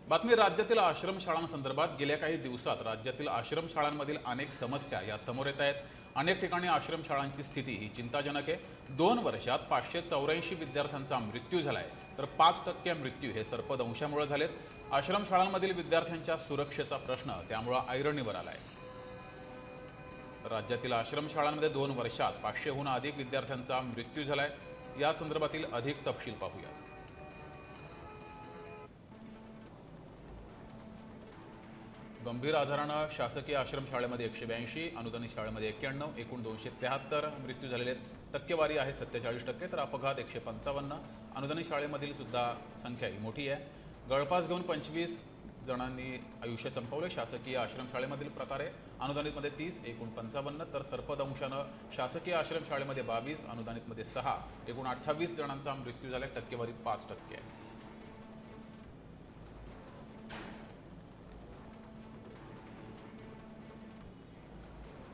बातमी राज्यातील आश्रमशाळांसंदर्भात गेल्या काही दिवसात राज्यातील आश्रमशाळांमधील अनेक समस्या या समोर येत आहेत। अनेक ठिकाणी आश्रमशाळांची स्थिती ही चिंताजनक आहे। 2 वर्षात 584 विद्यार्थ्यांचा मृत्यू झालाय, तर 5% मृत्यू हे सर्पदंशामुळे झालेत। आश्रमशाळांमधील विद्यार्थ्यांच्या सुरक्षेचा प्रश्न त्यामुळे ऐरणीवर आलाय। राज्यातील आश्रमशाळांमध्ये 2 वर्षात 500हून अधिक विद्यार्थ्यांचा मृत्यू झालाय। या संदर्भातील अधिक तपशील पाहूया। गंभीर आजारानं शासकीय आश्रमशाळेमध्ये 182, अनुदानित शाळेमध्ये 91, एकूण 273 मृत्यू झालेले आहेत। टक्केवारी आहे 47%, तर अपघात 155। अनुदानित शाळेमधील सुद्धा संख्या ही मोठी आहे। गळफास घेऊन 25 जणांनी आयुष्य संपवले। शासकीय आश्रमशाळेमधील प्रकारे अनुदानितमध्ये 30, एकूण 55, तर सर्पदंशानं शासकीय आश्रमशाळेमध्ये 22, अनुदानितमध्ये 6, एकूण 28 जणांचा मृत्यू झाला। टक्केवारी 5% आहे।